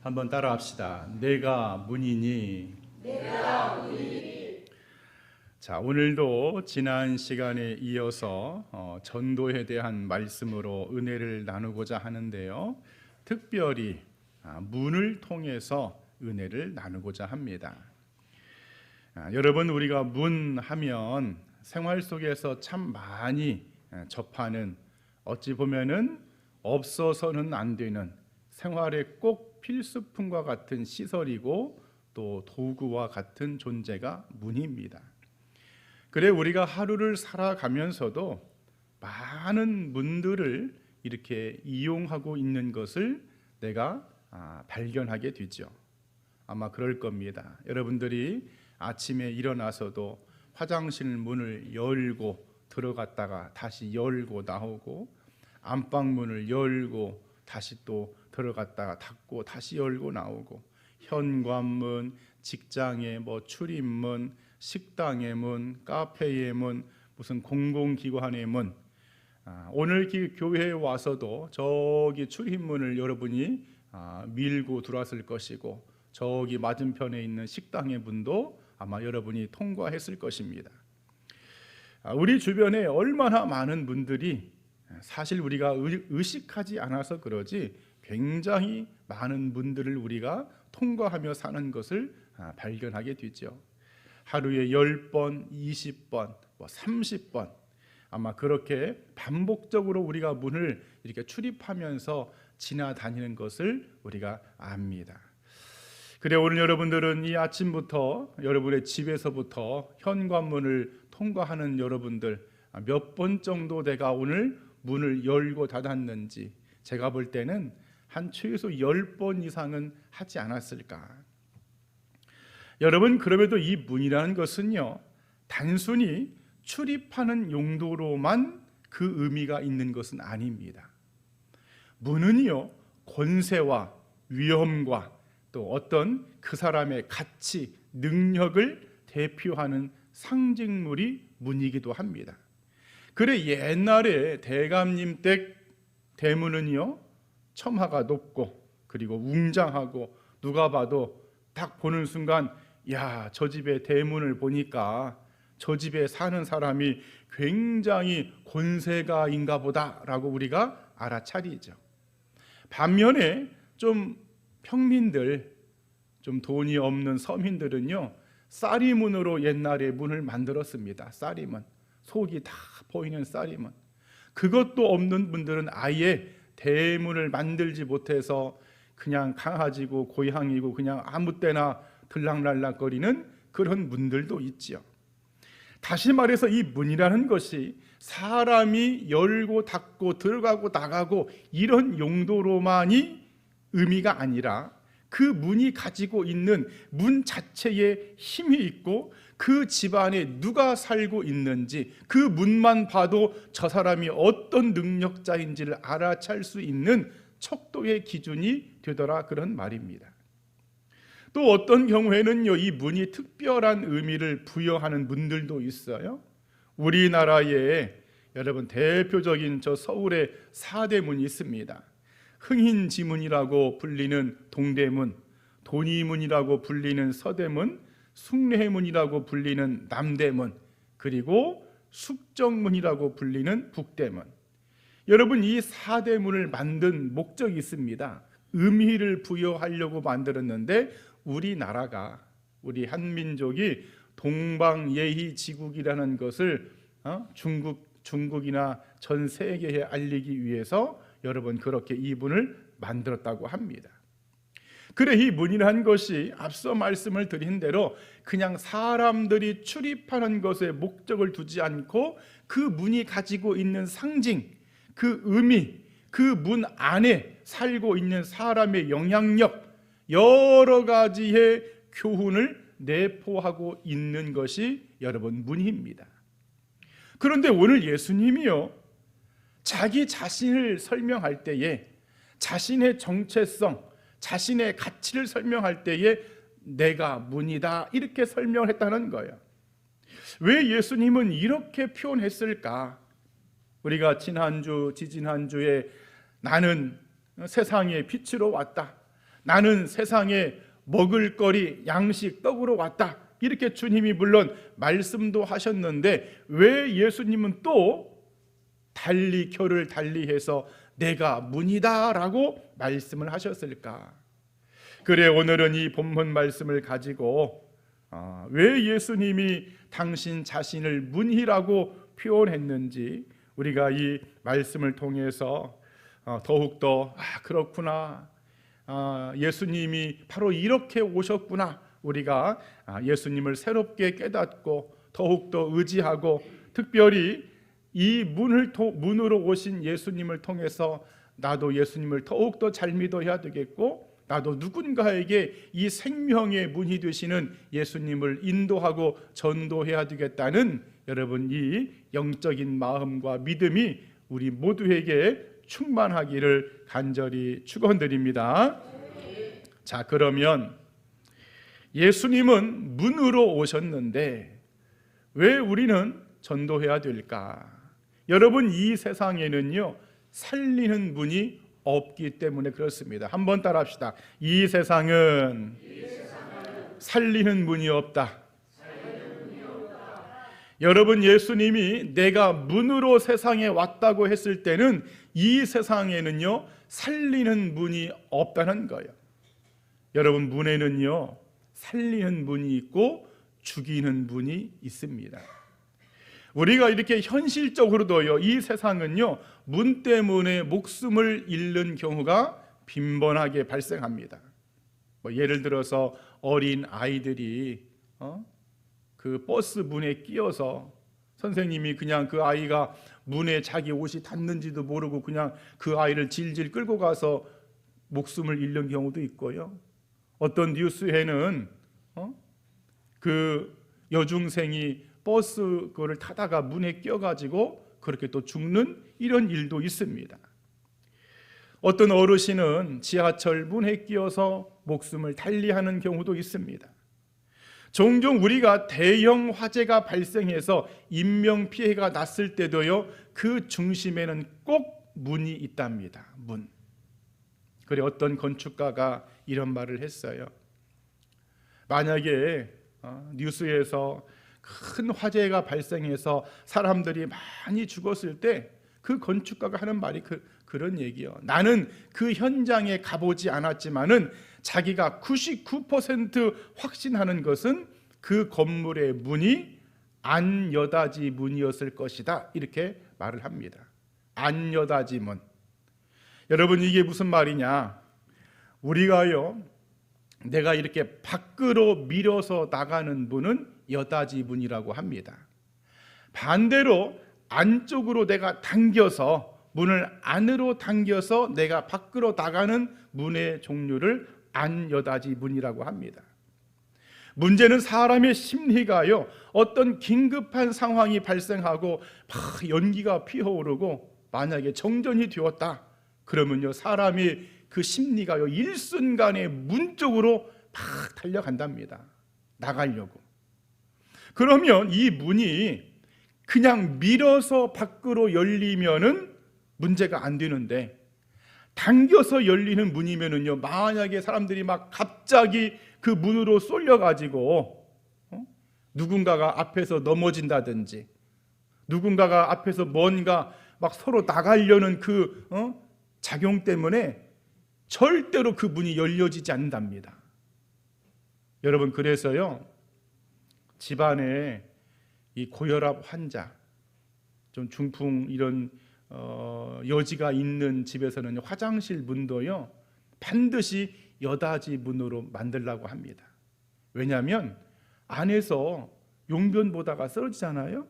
한번 따라합시다. 내가 문이니. 자, 오늘도 지난 시간에 이어서 전도에 대한 말씀으로 은혜를 나누고자 하는데요. 특별히 문을 통해서 은혜를 나누고자 합니다. 여러분, 우리가 문 하면 생활 속에서 참 많이 접하는, 어찌 보면은 없어서는 안 되는, 생활에 꼭 필수품과 같은 시설이고 또 도구와 같은 존재가 문입니다. 그래 우리가 하루를 살아가면서도 많은 문들을 이렇게 이용하고 있는 것을 내가 발견하게 되죠. 아마 그럴 겁니다. 여러분들이 아침에 일어나서도 화장실 문을 열고 들어갔다가 다시 열고 나오고, 안방 문을 열고 다시 또 들어갔다가 닫고 다시 열고 나오고, 현관문, 직장의 출입문, 식당의 문, 카페의 문, 무슨 공공기관의 문, 오늘 교회에 와서도 저기 출입문을 여러분이 밀고 들어왔을 것이고, 저기 맞은편에 있는 식당의 문도 아마 여러분이 통과했을 것입니다. 우리 주변에 얼마나 많은 분들이 사실 우리가 의식하지 않아서 그러지 굉장히 많은 문들을 우리가 통과하며 사는 것을 발견하게 되죠. 하루에 10번, 20번, 30번 아마 그렇게 반복적으로 우리가 문을 이렇게 출입하면서 지나다니는 것을 우리가 압니다. 그래 오늘 여러분들은 이 아침부터 여러분의 집에서부터 현관문을 통과하는 여러분들 몇 번 정도 내가 오늘 문을 열고 닫았는지, 제가 볼 때는 한 최소 10번 이상은 하지 않았을까. 여러분, 그럼에도 이 문이라는 것은요, 단순히 출입하는 용도로만 그 의미가 있는 것은 아닙니다. 문은요, 권세와 위엄과 또 어떤 그 사람의 가치, 능력을 대표하는 상징물이 문이기도 합니다. 그래 옛날에 대감님 댁 대문은요, 첨화가 높고 그리고 웅장하고, 누가 봐도 딱 보는 순간 야, 저 집의 대문을 보니까 저 집에 사는 사람이 굉장히 권세가인가 보다라고 우리가 알아차리죠. 반면에 좀 평민들, 좀 돈이 없는 서민들은요, 쌀이문으로 옛날에 문을 만들었습니다. 쌀이문, 속이 다 보이는 쌀이문. 그것도 없는 분들은 아예 대문을 만들지 못해서 그냥 강아지고 고양이고 그냥 아무 때나 들락날락거리는 그런 문들도 있지요. 다시 말해서 이 문이라는 것이 사람이 열고 닫고 들어가고 나가고 이런 용도로만이 의미가 아니라, 그 문이 가지고 있는 문 자체에 힘이 있고, 그 집안에 누가 살고 있는지 그 문만 봐도 저 사람이 어떤 능력자인지를 알아챌 수 있는 척도의 기준이 되더라, 그런 말입니다. 또 어떤 경우에는요, 이 문이 특별한 의미를 부여하는 문들도 있어요. 우리나라에 여러분 대표적인 저 서울에 4대 문이 있습니다. 흥인지문이라고 불리는 동대문, 돈이문이라고 불리는 서대문, 숭례문이라고 불리는 남대문, 그리고 숙정문이라고 불리는 북대문. 여러분, 이 4대문을 만든 목적이 있습니다. 의미를 부여하려고 만들었는데, 우리나라가, 우리 한민족이 동방예의지국이라는 것을 중국이나 전 세계에 알리기 위해서 여러분 그렇게 이 문을 만들었다고 합니다. 그래 이 문이라는 것이 앞서 말씀을 드린 대로 그냥 사람들이 출입하는 것에 목적을 두지 않고, 그 문이 가지고 있는 상징, 그 의미, 그 문 안에 살고 있는 사람의 영향력, 여러 가지의 교훈을 내포하고 있는 것이 여러분 문입니다. 그런데 오늘 예수님이요, 자기 자신을 설명할 때에 자신의 정체성, 자신의 가치를 설명할 때에 내가 문이다 이렇게 설명을 했다는 거예요. 왜 예수님은 이렇게 표현했을까? 우리가 지난주, 지지난주에 나는 세상의 빛으로 왔다, 나는 세상에 먹을거리, 양식, 떡으로 왔다. 이렇게 주님이 물론 말씀도 하셨는데 왜 예수님은 또 달리 결을 달리해서 내가 문이다 라고 말씀을 하셨을까? 그래, 오늘은 이 본문 말씀을 가지고 왜 예수님이 당신 자신을 문이라고 표현했는지 우리가 이 말씀을 통해서 더욱더 그렇구나, 예수님이 바로 이렇게 오셨구나, 우리가 예수님을 새롭게 깨닫고 더욱더 의지하고 특별히 이 문으로 오신 예수님을 통해서 나도 예수님을 더욱더 잘 믿어야 되겠고 나도 누군가에게 이 생명의 문이 되시는 예수님을 인도하고 전도해야 되겠다는 여러분 이 영적인 마음과 믿음이 우리 모두에게 충만하기를 간절히 축원드립니다. 자, 그러면 예수님은 문으로 오셨는데 왜 우리는 전도해야 될까? 여러분, 이 세상에는요 살리는 문이 없기 때문에 그렇습니다. 한번 따라합시다. 이 세상은 살리는 문이 없다. 여러분, 예수님이 내가 문으로 세상에 왔다고 했을 때는 이 세상에는요 살리는 문이 없다는 거예요. 여러분, 문에는요 살리는 문이 있고 죽이는 문이 있습니다. 우리가 이렇게 현실적으로도요 이 세상은요 문 때문에 목숨을 잃는 경우가 빈번하게 발생합니다. 예를 들어서 어린 아이들이 그 버스 문에 끼어서 선생님이 그냥 그 아이가 문에 자기 옷이 닿는지도 모르고 그냥 그 아이를 질질 끌고 가서 목숨을 잃는 경우도 있고요. 어떤 뉴스에는 그 여중생이 버스 그거를 타다가 문에 끼어가지고 그렇게 또 죽는 이런 일도 있습니다. 어떤 어르신은 지하철 문에 끼어서 목숨을 달리하는 경우도 있습니다. 종종 우리가 대형 화재가 발생해서 인명피해가 났을 때도요 그 중심에는 꼭 문이 있답니다. 문. 그래, 어떤 건축가가 이런 말을 했어요. 만약에 뉴스에서 큰 화재가 발생해서 사람들이 많이 죽었을 때 그 건축가가 하는 말이 그런 얘기예요. 나는 그 현장에 가보지 않았지만은 자기가 99% 확신하는 것은 그 건물의 문이 안여다지 문이었을 것이다. 이렇게 말을 합니다. 안여다지 문. 여러분, 이게 무슨 말이냐? 우리가요 내가 이렇게 밖으로 밀어서 나가는 문은 여다지 문이라고 합니다. 반대로 안쪽으로 내가 당겨서 문을 안으로 당겨서 내가 밖으로 나가는 문의 종류를 안여다지 문이라고 합니다. 문제는 사람의 심리가요 어떤 긴급한 상황이 발생하고 막 연기가 피어오르고 만약에 정전이 되었다 그러면요 사람이 그 심리가요 일순간에 문 쪽으로 막 달려간답니다. 나가려고. 그러면 이 문이 그냥 밀어서 밖으로 열리면은 문제가 안 되는데 당겨서 열리는 문이면은요 만약에 사람들이 막 갑자기 그 문으로 쏠려가지고 누군가가 앞에서 넘어진다든지 누군가가 앞에서 뭔가 막 서로 나가려는 그 작용 때문에 절대로 그 문이 열려지지 않는답니다. 여러분, 그래서요 집안에 이 고혈압 환자, 좀 중풍 이런 여지가 있는 집에서는 화장실 문도요 반드시 여다지 문으로 만들라고 합니다. 왜냐하면 안에서 용변 보다가 쓰러지잖아요.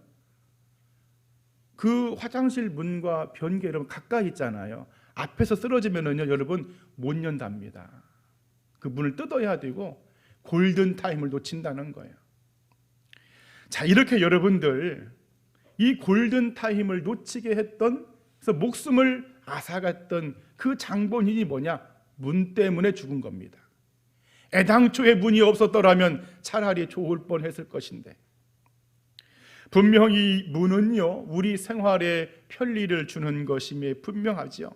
그 화장실 문과 변기 여러분 가까이 있잖아요. 앞에서 쓰러지면은요 여러분 못 연답니다. 그 문을 뜯어야 되고 골든 타임을 놓친다는 거예요. 자, 이렇게 여러분들 이 골든 타임을 놓치게 했던, 그래서 목숨을 앗아갔던 그 장본인이 뭐냐? 문 때문에 죽은 겁니다. 애당초에 문이 없었더라면 차라리 좋을 뻔했을 것인데, 분명히 문은요 우리 생활에 편리를 주는 것임에 분명하지요.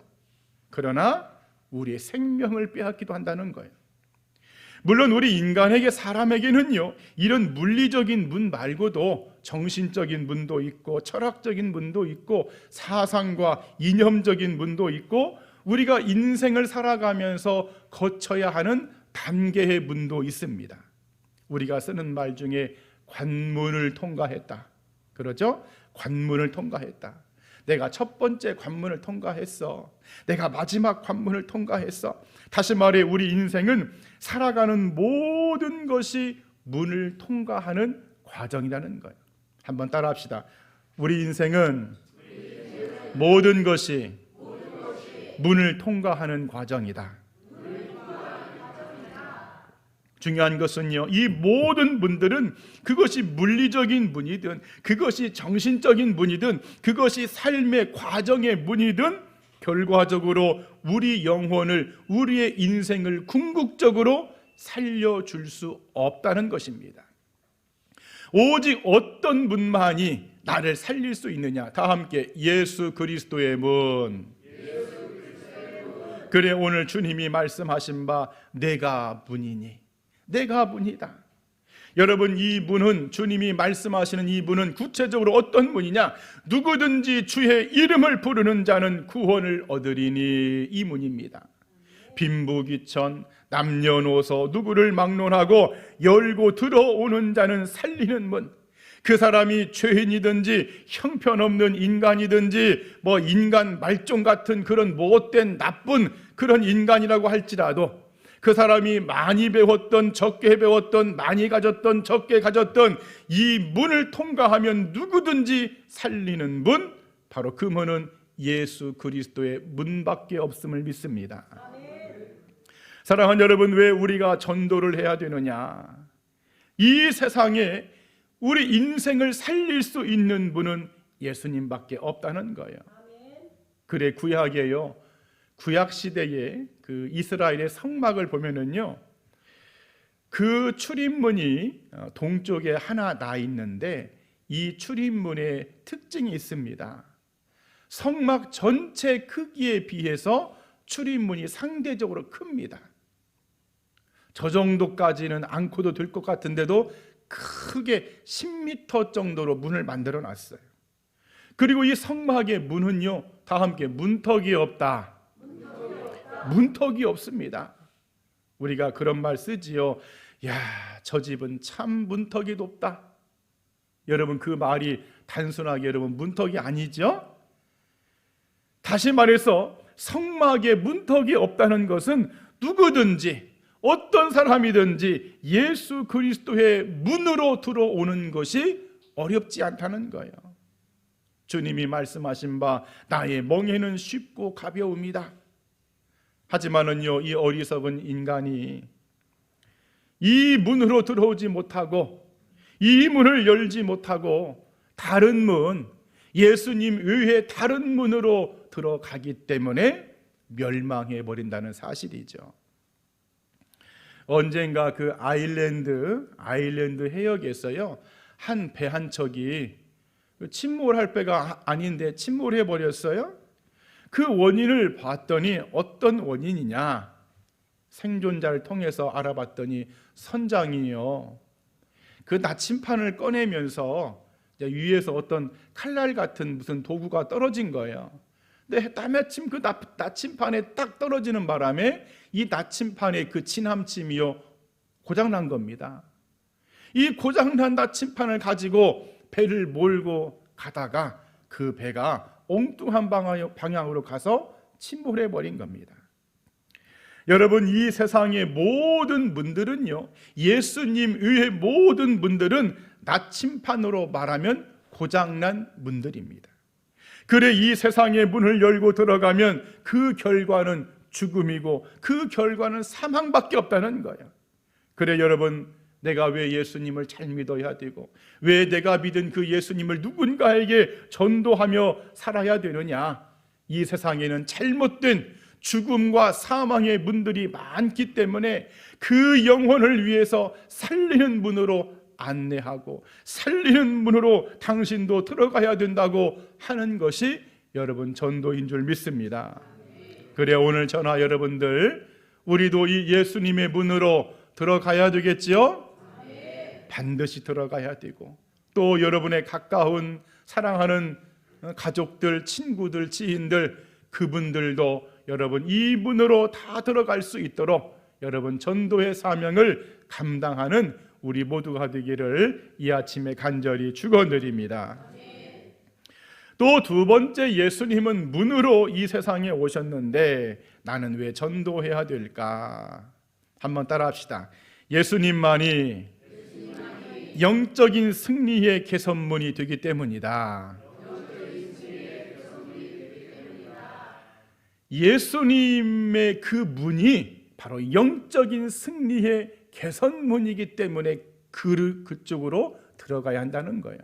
그러나 우리의 생명을 빼앗기도 한다는 거예요. 물론 우리 인간에게, 사람에게는요, 이런 물리적인 문 말고도 정신적인 문도 있고 철학적인 문도 있고 사상과 이념적인 문도 있고 우리가 인생을 살아가면서 거쳐야 하는 단계의 문도 있습니다. 우리가 쓰는 말 중에 관문을 통과했다, 그러죠? 관문을 통과했다. 내가 첫 번째 관문을 통과했어. 내가 마지막 관문을 통과했어. 다시 말해 우리 인생은 살아가는 모든 것이 문을 통과하는 과정이라는 거예요. 한번 따라합시다. 우리 인생은 모든 것이 문을 통과하는 과정이다. 중요한 것은요, 이 모든 문들은 그것이 물리적인 문이든 그것이 정신적인 문이든 그것이 삶의 과정의 문이든 결과적으로 우리 영혼을, 우리의 인생을 궁극적으로 살려줄 수 없다는 것입니다. 오직 어떤 문만이 나를 살릴 수 있느냐? 다 함께 예수 그리스도의 문. 그래, 오늘 주님이 말씀하신 바 내가 문이니, 내가 문이다. 여러분, 이 문은, 주님이 말씀하시는 이 문은 구체적으로 어떤 문이냐? 누구든지 주의 이름을 부르는 자는 구원을 얻으리니, 이 문입니다. 빈부귀천, 남녀노소 누구를 막론하고 열고 들어오는 자는 살리는 문. 그 사람이 죄인이든지 형편없는 인간이든지 인간 말종 같은 그런 못된 나쁜 그런 인간이라고 할지라도 그 사람이 많이 배웠던 적게 배웠던 많이 가졌던 적게 가졌던 이 문을 통과하면 누구든지 살리는 문, 바로 그 문은 예수 그리스도의 문밖에 없음을 믿습니다. 사랑하는 여러분, 왜 우리가 전도를 해야 되느냐? 이 세상에 우리 인생을 살릴 수 있는 분은 예수님밖에 없다는 거예요. 그래, 구약에요, 구약 시대에 그 이스라엘의 성막을 보면은요, 그 출입문이 동쪽에 하나 나 있는데 이 출입문의 특징이 있습니다. 성막 전체 크기에 비해서 출입문이 상대적으로 큽니다. 저 정도까지는 않고도 될 것 같은데도 크게 10m 정도로 문을 만들어 놨어요. 그리고 이 성막의 문은요, 다 함께 문턱이 없다. 문턱이 없습니다. 우리가 그런 말 쓰지요. 야, 저 집은 참 문턱이 높다. 여러분, 그 말이 단순하게 여러분 문턱이 아니죠? 다시 말해서 성막에 문턱이 없다는 것은 누구든지 어떤 사람이든지 예수 그리스도의 문으로 들어오는 것이 어렵지 않다는 거예요. 주님이 말씀하신 바 나의 멍에는 쉽고 가벼움이다. 하지만은요, 이 어리석은 인간이 이 문으로 들어오지 못하고 이 문을 열지 못하고 다른 문, 예수님 외에 다른 문으로 들어가기 때문에 멸망해 버린다는 사실이죠. 언젠가 그 아일랜드 해역에서요, 한 배 한 척이 침몰할 배가 아닌데 침몰해 버렸어요. 그 원인을 봤더니 어떤 원인이냐? 생존자를 통해서 알아봤더니 선장이요, 그 나침판을 꺼내면서 위에서 어떤 칼날 같은 무슨 도구가 떨어진 거예요. 근데 때마침 그 나침판에 딱 떨어지는 바람에 이 나침판의 그 진함침이요, 고장난 겁니다. 이 고장난 나침판을 가지고 배를 몰고 가다가 그 배가 엉뚱한 방향으로 가서 침몰해 버린 겁니다. 여러분, 이 세상의 모든 문들은요, 예수님 외의 모든 문들은 나침판으로 말하면 고장난 문들입니다. 그래, 이 세상의 문을 열고 들어가면 그 결과는 죽음이고 그 결과는 사망밖에 없다는 거예요. 그래, 여러분, 내가 왜 예수님을 잘 믿어야 되고 왜 내가 믿은 그 예수님을 누군가에게 전도하며 살아야 되느냐? 이 세상에는 잘못된 죽음과 사망의 문들이 많기 때문에 그 영혼을 위해서 살리는 문으로 안내하고 살리는 문으로 당신도 들어가야 된다고 하는 것이 여러분 전도인 줄 믿습니다. 그래 오늘 저나 여러분들 우리도 이 예수님의 문으로 들어가야 되겠지요? 반드시 들어가야 되고 또 여러분의 가까운 사랑하는 가족들, 친구들, 지인들 그분들도 여러분 이 문으로 다 들어갈 수 있도록 여러분 전도의 사명을 감당하는 우리 모두가 되기를 이 아침에 간절히 축원드립니다. 또 두 번째, 예수님은 문으로 이 세상에 오셨는데 나는 왜 전도해야 될까? 한번 따라합시다. 예수님만이 영적인 승리의 개선문이 되기 때문이다. 예수님의 그 문이 바로 영적인 승리의 개선문이기 때문에 그쪽으로 들어가야 한다는 거예요.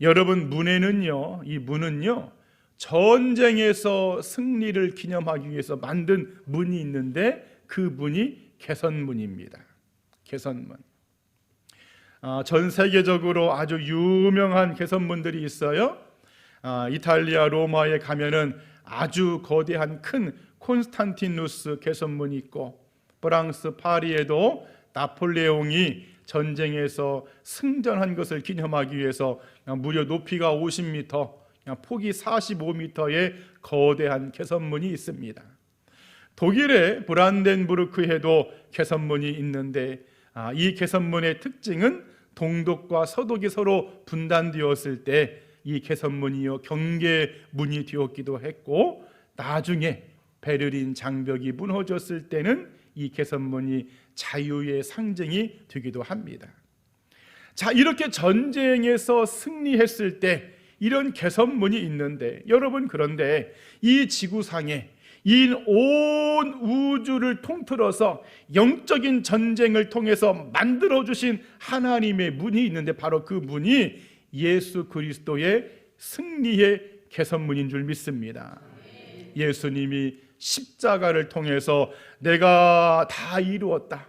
여러분, 문에는요, 이 문은요, 전쟁에서 승리를 기념하기 위해서 만든 문이 있는데 그 문이 개선문입니다. 개선문. 전 세계적으로 아주 유명한 개선문들이 있어요. 이탈리아 로마에 가면은 아주 거대한 큰 콘스탄티누스 개선문이 있고, 프랑스 파리에도 나폴레옹이 전쟁에서 승전한 것을 기념하기 위해서 무려 높이가 50m, 폭이 45m의 거대한 개선문이 있습니다. 독일의 브란덴부르크에도 개선문이 있는데 이 개선문의 특징은 동독과 서독이 서로 분단되었을 때 이 개선문이요 경계문이 되었기도 했고, 나중에 베를린 장벽이 무너졌을 때는 이 개선문이 자유의 상징이 되기도 합니다. 자, 이렇게 전쟁에서 승리했을 때 이런 개선문이 있는데, 여러분, 그런데 이 지구상에 이 온 우주를 통틀어서 영적인 전쟁을 통해서 만들어주신 하나님의 문이 있는데 바로 그 문이 예수 그리스도의 승리의 개선문인 줄 믿습니다. 예수님이 십자가를 통해서 내가 다 이루었다.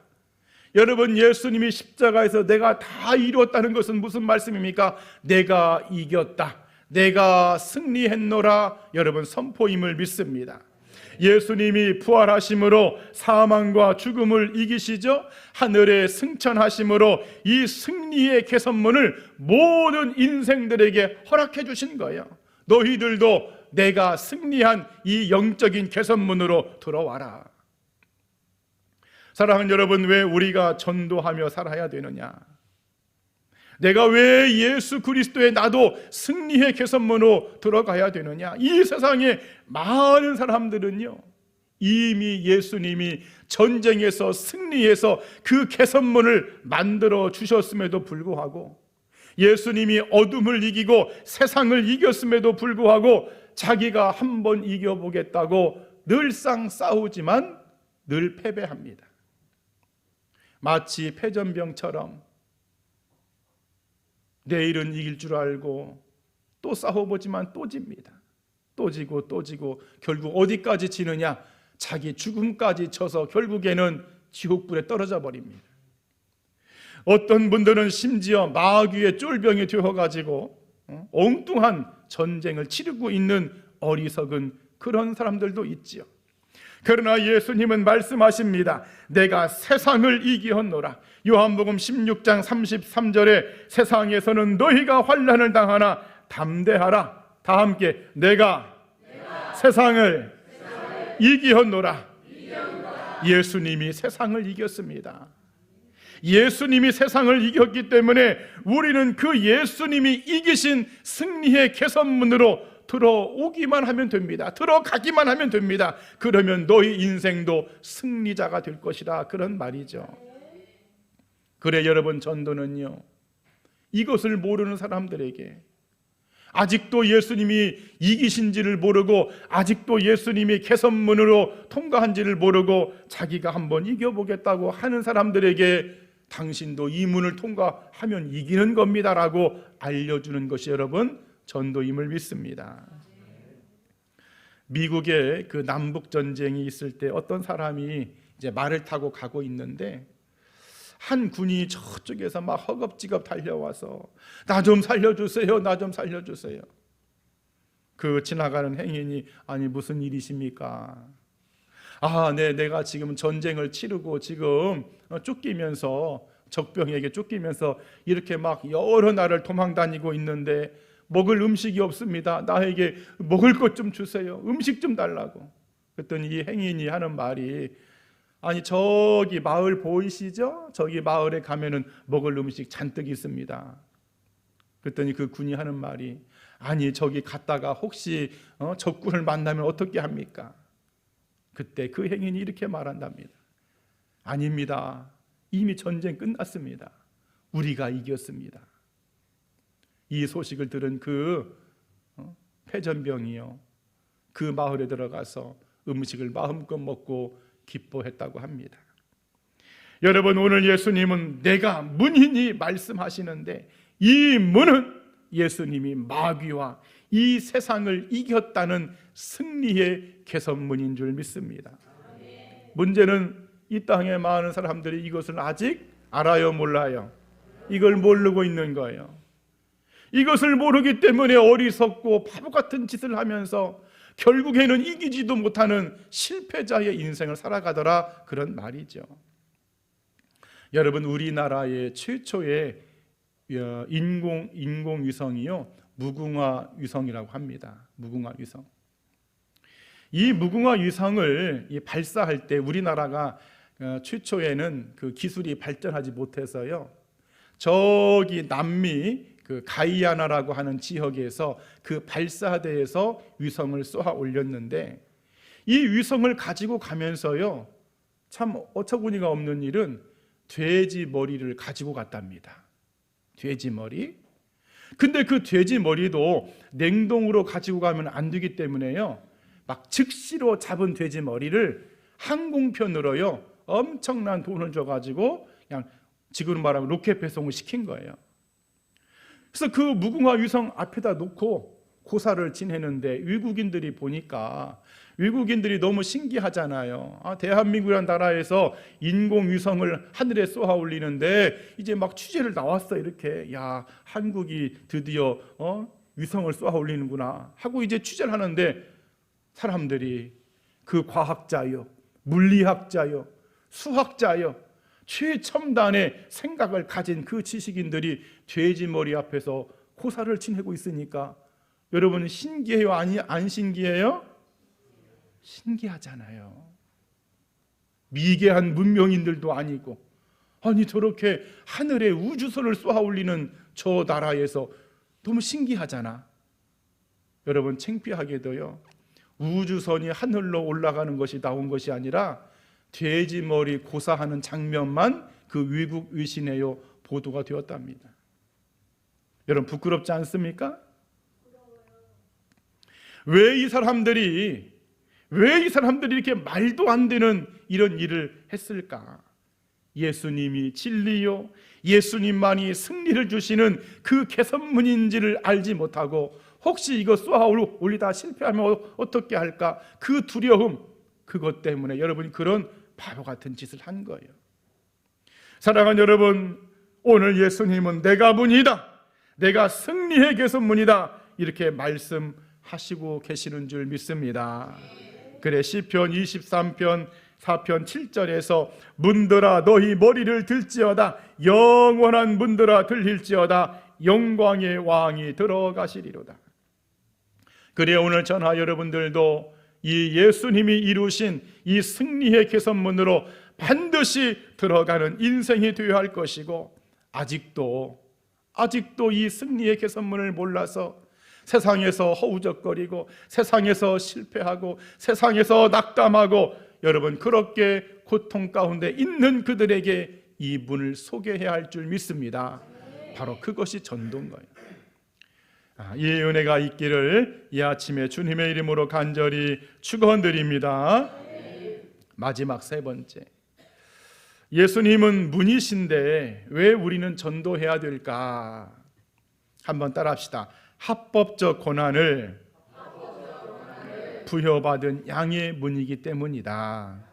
여러분, 예수님이 십자가에서 내가 다 이루었다는 것은 무슨 말씀입니까? 내가 이겼다, 내가 승리했노라, 여러분 선포임을 믿습니다. 예수님이 부활하심으로 사망과 죽음을 이기시죠. 하늘에 승천하심으로 이 승리의 개선문을 모든 인생들에게 허락해 주신 거예요. 너희들도 내가 승리한 이 영적인 개선문으로 들어와라. 사랑하는 여러분, 왜 우리가 전도하며 살아야 되느냐? 내가 왜 예수 그리스도의 나도 승리의 개선문으로 들어가야 되느냐? 이 세상에 많은 사람들은요, 이미 예수님이 전쟁에서 승리해서 그 개선문을 만들어 주셨음에도 불구하고, 예수님이 어둠을 이기고 세상을 이겼음에도 불구하고 자기가 한번 이겨보겠다고 늘상 싸우지만 늘 패배합니다. 마치 패전병처럼 내일은 이길 줄 알고 또 싸워보지만 또 집니다. 또 지고 또 지고 결국 어디까지 지느냐? 자기 죽음까지 쳐서 결국에는 지옥불에 떨어져 버립니다. 어떤 분들은 심지어 마귀의 쫄병이 되어가지고 엉뚱한 전쟁을 치르고 있는 어리석은 그런 사람들도 있지요. 그러나 예수님은 말씀하십니다. 내가 세상을 이기었노라. 요한복음 16장 33절에 세상에서는 너희가 환난을 당하나 담대하라. 다 함께 내가 세상을 이기었노라. 예수님이 세상을 이겼습니다. 예수님이 세상을 이겼기 때문에 우리는 그 예수님이 이기신 승리의 개선문으로 들어오기만 하면 됩니다. 들어가기만 하면 됩니다. 그러면 너희 인생도 승리자가 될 것이다, 그런 말이죠. 그래, 여러분, 전도는요, 이것을 모르는 사람들에게, 아직도 예수님이 이기신지를 모르고 아직도 예수님이 개선문으로 통과한지를 모르고 자기가 한번 이겨보겠다고 하는 사람들에게 당신도 이 문을 통과하면 이기는 겁니다라고 알려주는 것이 여러분 전도임을 믿습니다. 미국의 그 남북 전쟁이 있을 때 어떤 사람이 이제 말을 타고 가고 있는데 한 군이 저쪽에서 막 허겁지겁 달려와서 나 좀 살려주세요, 나 좀 살려주세요. 그 지나가는 행인이 아니 무슨 일이십니까? 네, 내가 지금 전쟁을 치르고 지금 쫓기면서 적병에게 쫓기면서 이렇게 막 여러 나라를 도망 다니고 있는데 먹을 음식이 없습니다. 나에게 먹을 것 좀 주세요. 음식 좀 달라고. 그랬더니 이 행인이 하는 말이 아니 저기 마을 보이시죠? 저기 마을에 가면은 먹을 음식 잔뜩 있습니다. 그랬더니 그 군이 하는 말이 아니 저기 갔다가 혹시 적군을 만나면 어떻게 합니까? 그때 그 행인이 이렇게 말한답니다. 아닙니다. 이미 전쟁 끝났습니다. 우리가 이겼습니다. 이 소식을 들은 그 패전병이요, 그 마을에 들어가서 음식을 마음껏 먹고 기뻐했다고 합니다. 여러분, 오늘 예수님은 내가 문이니 말씀하시는데 이 문은 예수님이 마귀와 이 세상을 이겼다는 승리의 개선문인 줄 믿습니다. 문제는 이 땅에 많은 사람들이 이것을 아직 알아요, 몰라요? 이걸 모르고 있는 거예요. 이것을 모르기 때문에 어리석고 바보 같은 짓을 하면서 결국에는 이기지도 못하는 실패자의 인생을 살아가더라, 그런 말이죠. 여러분, 우리나라의 최초의 인공위성이요, 무궁화 위성이라고 합니다. 무궁화 위성. 이 무궁화 위성을 발사할 때 우리나라가 최초에는 그 기술이 발전하지 못해서요, 저기 남미 그 가이아나라고 하는 지역에서 그 발사대에서 위성을 쏘아 올렸는데, 이 위성을 가지고 가면서요, 참 어처구니가 없는 일은 돼지 머리를 가지고 갔답니다. 돼지 머리. 근데 그 돼지 머리도 냉동으로 가지고 가면 안 되기 때문에요, 막 즉시로 잡은 돼지 머리를 항공편으로요 엄청난 돈을 줘가지고 그냥 지금 말하면 로켓 배송을 시킨 거예요. 그래서 그 무궁화 위성 앞에다 놓고 고사를 지내는데 외국인들이 보니까 외국인들이 너무 신기하잖아요. 대한민국이라는 나라에서 인공위성을 하늘에 쏘아 올리는데 이제 막 취재를 나왔어. 이렇게 야, 한국이 드디어 위성을 쏘아 올리는구나 하고 이제 취재를 하는데, 사람들이 그 과학자요, 물리학자요, 수학자요, 최첨단의 생각을 가진 그 지식인들이 돼지 머리 앞에서 고사를 지내고 있으니까 여러분 신기해요? 아니 안 신기해요? 신기하잖아요. 미개한 문명인들도 아니고, 아니 저렇게 하늘에 우주선을 쏘아 올리는 저 나라에서 너무 신기하잖아. 여러분, 창피하게도요, 우주선이 하늘로 올라가는 것이 나온 것이 아니라 돼지 머리 고사하는 장면만 그 외국 외신에요 보도가 되었답니다. 여러분, 부끄럽지 않습니까? 왜 이 사람들이 이렇게 말도 안 되는 이런 일을 했을까? 예수님이 진리요, 예수님만이 승리를 주시는 그 개선문인지를 알지 못하고 혹시 이거 쏘아 올리다 실패하면 어떻게 할까? 그 두려움, 그것 때문에 여러분이 그런 바보 같은 짓을 한 거예요. 사랑하는 여러분, 오늘 예수님은 내가 문이다, 내가 승리의 개선문이다, 이렇게 말씀하시고 계시는 줄 믿습니다. 그래, 시편 23편 4편 7절에서 문들아 너희 머리를 들지어다, 영원한 문들아 들릴지어다, 영광의 왕이 들어가시리로다. 그래, 오늘 저나 여러분들도 이 예수님이 이루신 이 승리의 개선문으로 반드시 들어가는 인생이 되어야 할 것이고, 아직도 이 승리의 개선문을 몰라서 세상에서 허우적거리고 세상에서 실패하고 세상에서 낙담하고, 여러분 그렇게 고통 가운데 있는 그들에게 이 문을 소개해야 할 줄 믿습니다. 바로 그것이 전도인 거예요. 이 은혜가 있기를 이 아침에 주님의 이름으로 간절히 축원드립니다. 마지막 세 번째, 예수님은 문이신데 왜 우리는 전도해야 될까? 한번 따라합시다. 합법적 권한을 부여받은 양의 문이기 때문이다.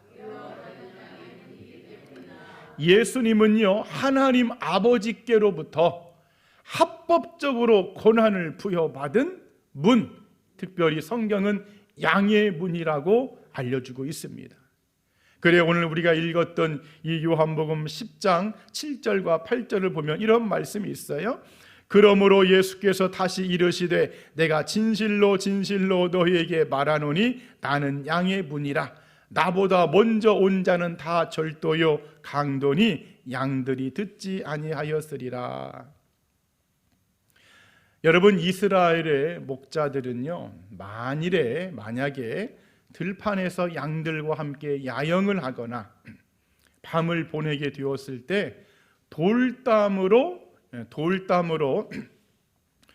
예수님은요, 하나님 아버지께로부터 합법적으로 권한을 부여받은 문, 특별히 성경은 양의 문이라고 알려주고 있습니다. 그래 오늘 우리가 읽었던 이 요한복음 10장 7절과 8절을 보면 이런 말씀이 있어요. 그러므로 예수께서 다시 이르시되 내가 진실로 진실로 너희에게 말하노니 나는 양의 문이라. 나보다 먼저 온 자는 다 절도요 강도니 양들이 듣지 아니하였으리라. 여러분, 이스라엘의 목자들은요, 만약에 들판에서 양들과 함께 야영을 하거나 밤을 보내게 되었을 때 돌담으로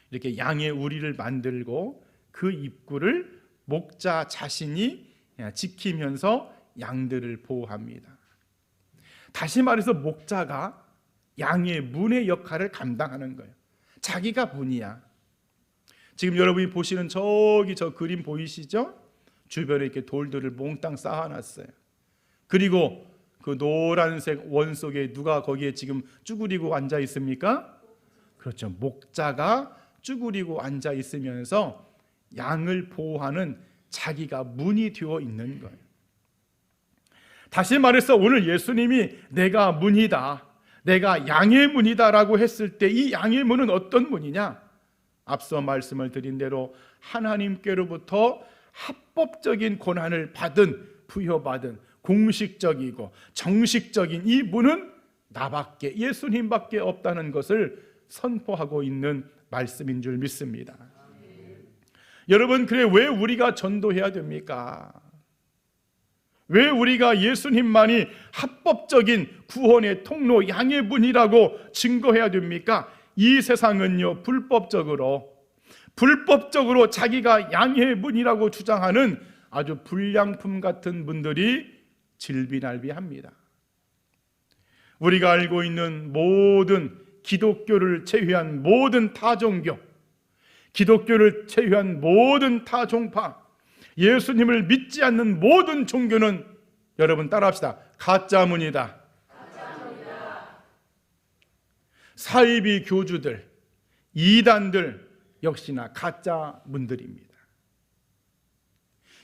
이렇게 양의 우리를 만들고 그 입구를 목자 자신이 지키면서 양들을 보호합니다. 다시 말해서 목자가 양의 문의 역할을 감당하는 거예요. 자기가 문이야. 지금 여러분이 보시는 저기 저 그림 보이시죠? 주변에 이렇게 돌들을 몽땅 쌓아놨어요. 그리고 그 노란색 원 속에 누가 거기에 지금 쭈그리고 앉아 있습니까? 그렇죠. 목자가 쭈그리고 앉아 있으면서 양을 보호하는 자기가 문이 되어 있는 거예요. 다시 말해서 오늘 예수님이 내가 문이다, 내가 양의 문이다라고 했을 때 이 양의 문은 어떤 문이냐? 앞서 말씀을 드린 대로 하나님께로부터 합법적인 권한을 부여받은 공식적이고 정식적인 이 문은 나밖에, 예수님밖에 없다는 것을 선포하고 있는 말씀인 줄 믿습니다. 여러분, 그래 왜 우리가 전도해야 됩니까? 왜 우리가 예수님만이 합법적인 구원의 통로, 양의 문이라고 증거해야 됩니까? 이 세상은요, 불법적으로 자기가 양의 문이라고 주장하는 아주 불량품 같은 분들이 질비날비합니다. 우리가 알고 있는 모든 기독교를 제외한 모든 타종교, 기독교를 제외한 모든 타종파, 예수님을 믿지 않는 모든 종교는 여러분 따라합시다. 가짜문이다. 사이비 교주들, 이단들 역시나 가짜문들입니다.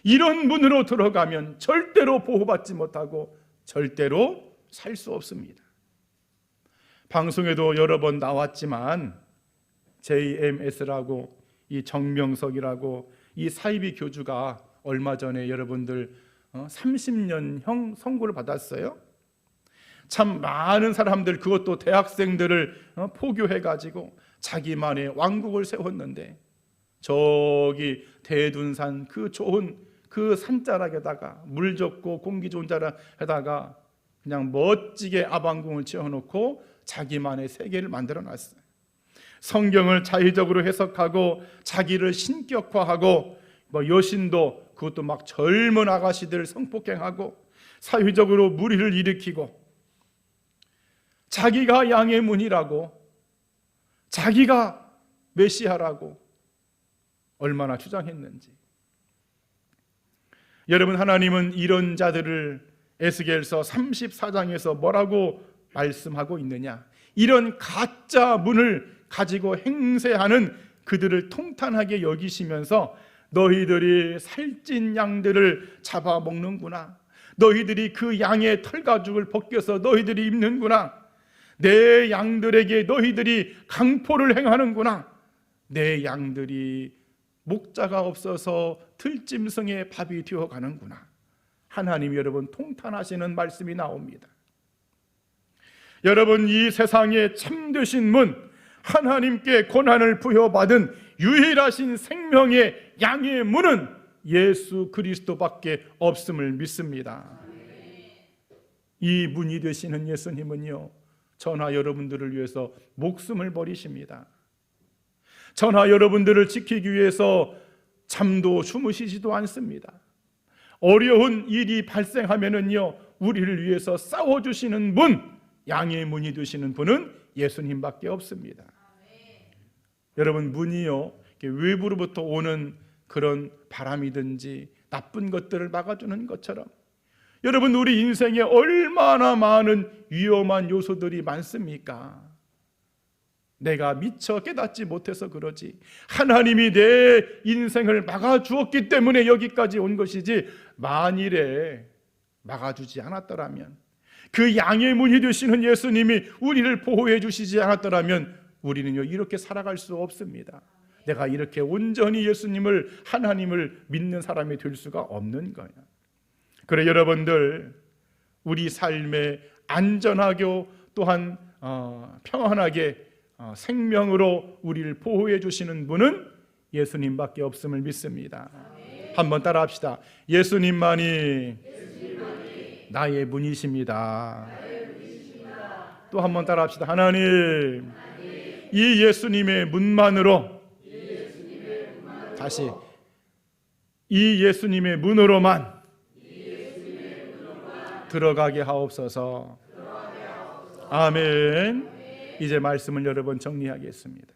이런 문으로 들어가면 절대로 보호받지 못하고 절대로 살 수 없습니다. 방송에도 여러 번 나왔지만 JMS라고 이 정명석이라고 이 사이비 교주가 얼마 전에 여러분들 30년형 선고를 받았어요. 참 많은 사람들, 그것도 대학생들을 포교해가지고 자기만의 왕국을 세웠는데 저기 대둔산 그 좋은 그 산자락에다가 물 좋고 공기 좋은 자락에다가 그냥 멋지게 아방궁을 지어놓고 자기만의 세계를 만들어놨어요. 성경을 자의적으로 해석하고 자기를 신격화하고 여신도 그것도 막 젊은 아가씨들 성폭행하고 사회적으로 무리를 일으키고 자기가 양의 문이라고, 자기가 메시아라고 얼마나 주장했는지. 여러분, 하나님은 이런 자들을 에스겔서 34장에서 뭐라고 말씀하고 있느냐? 이런 가짜 문을 가지고 행세하는 그들을 통탄하게 여기시면서 너희들이 살찐 양들을 잡아먹는구나, 너희들이 그 양의 털가죽을 벗겨서 너희들이 입는구나, 내 양들에게 너희들이 강포를 행하는구나, 내 양들이 목자가 없어서 들짐승의 밥이 되어가는구나. 하나님 여러분 통탄하시는 말씀이 나옵니다. 여러분, 이 세상에 참되신 문, 하나님께 권한을 부여받은 유일하신 생명의 양의 문은 예수 그리스도밖에 없음을 믿습니다. 이 문이 되시는 예수님은요, 저나 여러분들을 위해서 목숨을 버리십니다. 저나 여러분들을 지키기 위해서 잠도 주무시지도 않습니다. 어려운 일이 발생하면은요, 우리를 위해서 싸워주시는 문, 양의 문이 되시는 분은 예수님밖에 없습니다. 여러분, 문이요, 외부로부터 오는 그런 바람이든지 나쁜 것들을 막아주는 것처럼 여러분, 우리 인생에 얼마나 많은 위험한 요소들이 많습니까? 내가 미처 깨닫지 못해서 그러지. 하나님이 내 인생을 막아주었기 때문에 여기까지 온 것이지, 만일에 막아주지 않았더라면, 그 양의 문이 되시는 예수님이 우리를 보호해 주시지 않았더라면 우리는요 이렇게 살아갈 수 없습니다. 내가 이렇게 온전히 예수님을, 하나님을 믿는 사람이 될 수가 없는 거예요. 그래 여러분들, 우리 삶에 안전하게 또한 평안하게 생명으로 우리를 보호해 주시는 분은 예수님밖에 없음을 믿습니다. 한번 따라 합시다. 예수님만이 나의 문이십니다. 또 한번 따라 합시다. 하나님, 이 예수님의 문만으로, 다시 이 예수님의 문으로만 들어가게 하옵소서. 아멘. 이제 말씀을 여러 번 정리하겠습니다.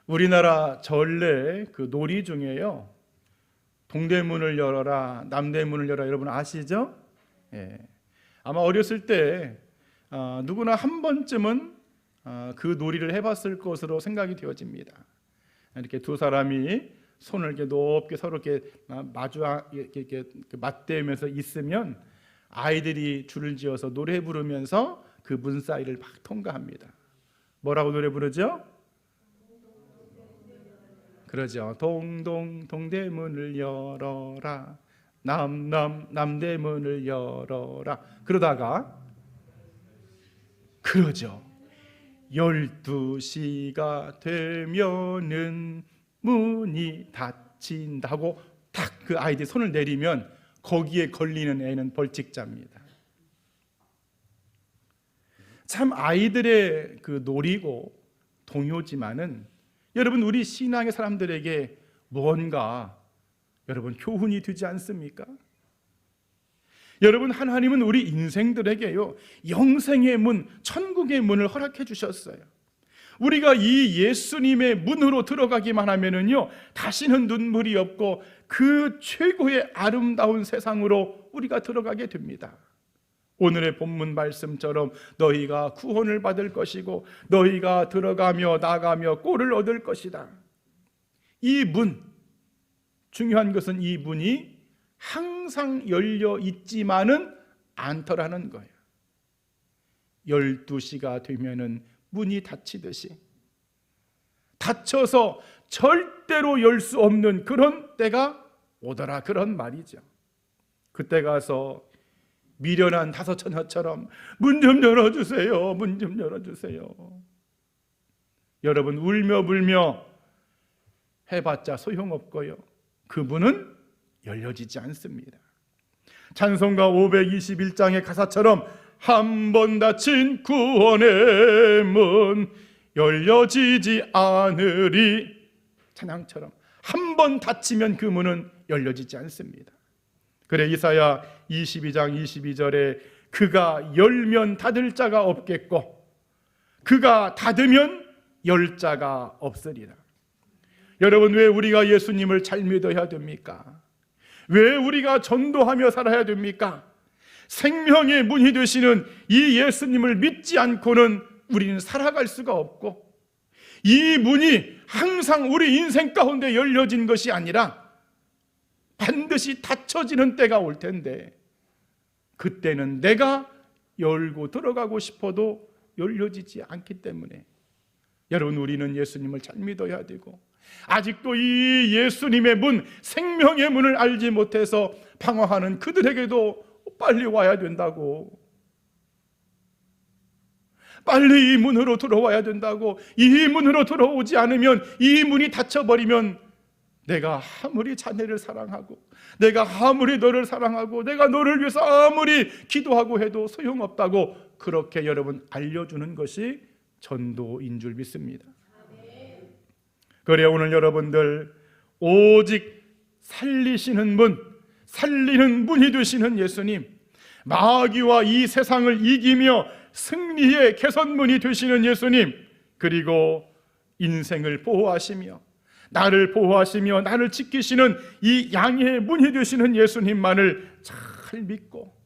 우리나라 전래 그 놀이 중에요, 동대문을 열어라, 남대문을 열어라, 여러분 아시죠? 예. 아마 어렸을 때 누구나 한 번쯤은 그 놀이를 해봤을 것으로 생각이 되어집니다. 이렇게 두 사람이 손을 이렇게 높게 서로 이렇게 이렇게 맞대면서 있으면 아이들이 줄을 지어서 노래 부르면서 그 문 사이를 막 통과합니다. 뭐라고 노래 부르죠? 그러죠. 동대문을 열어라, 남대문을 열어라. 그러다가 그러죠. 12시가 되면은 문이 닫힌다고 딱 그 아이들이 손을 내리면 거기에 걸리는 애는 벌칙 잡니다. 참 아이들의 그 놀이고 동요지만은 여러분, 우리 신앙의 사람들에게 뭔가 여러분 교훈이 되지 않습니까? 여러분, 하나님은 우리 인생들에게요 영생의 문, 천국의 문을 허락해 주셨어요. 우리가 이 예수님의 문으로 들어가기만 하면은요 다시는 눈물이 없고 그 최고의 아름다운 세상으로 우리가 들어가게 됩니다. 오늘의 본문 말씀처럼 너희가 구원을 받을 것이고 너희가 들어가며 나가며 꼴을 얻을 것이다. 이 문, 중요한 것은 이 문이 항상 열려 있지만은 않더라는 거예요. 12시가 되면은 문이 닫히듯이 닫혀서 절대로 열 수 없는 그런 때가 오더라, 그런 말이죠. 그때 가서 미련한 다섯 처녀처럼 문 좀 열어주세요, 문 좀 열어주세요. 여러분, 울며 불며 해봤자 소용없고요, 그 문은 열려지지 않습니다. 찬송가 521장의 가사처럼 한 번 닫힌 구원의 문 열려지지 않으리, 찬양처럼 한 번 닫히면 그 문은 열려지지 않습니다. 그래 이사야 22장 22절에 그가 열면 닫을 자가 없겠고 그가 닫으면 열 자가 없으리라. 여러분, 왜 우리가 예수님을 잘 믿어야 됩니까? 왜 우리가 전도하며 살아야 됩니까? 생명의 문이 되시는 이 예수님을 믿지 않고는 우리는 살아갈 수가 없고, 이 문이 항상 우리 인생 가운데 열려진 것이 아니라 반드시 닫혀지는 때가 올 텐데, 그때는 내가 열고 들어가고 싶어도 열려지지 않기 때문에 여러분, 우리는 예수님을 잘 믿어야 되고, 아직도 이 예수님의 문, 생명의 문을 알지 못해서 방황하는 그들에게도 빨리 와야 된다고, 빨리 이 문으로 들어와야 된다고. 이 문으로 들어오지 않으면, 이 문이 닫혀버리면 내가 아무리 자네를 사랑하고 내가 아무리 너를 사랑하고 내가 너를 위해서 아무리 기도하고 해도 소용없다고 그렇게 여러분 알려주는 것이 전도인 줄 믿습니다. 그래 오늘 여러분들 오직 살리시는 문, 살리는 문이 되시는 예수님, 마귀와 이 세상을 이기며 승리의 개선문이 되시는 예수님, 그리고 인생을 보호하시며 나를 보호하시며 나를 지키시는 이 양의 문이 되시는 예수님만을 잘 믿고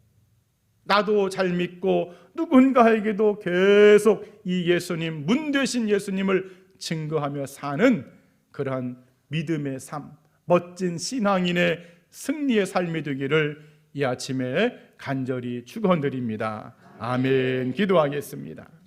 나도 잘 믿고 누군가에게도 계속 이 예수님, 문 되신 예수님을 증거하며 사는 그러한 믿음의 삶, 멋진 신앙인의 승리의 삶이 되기를 이 아침에 간절히 축원드립니다. 아멘. 기도하겠습니다.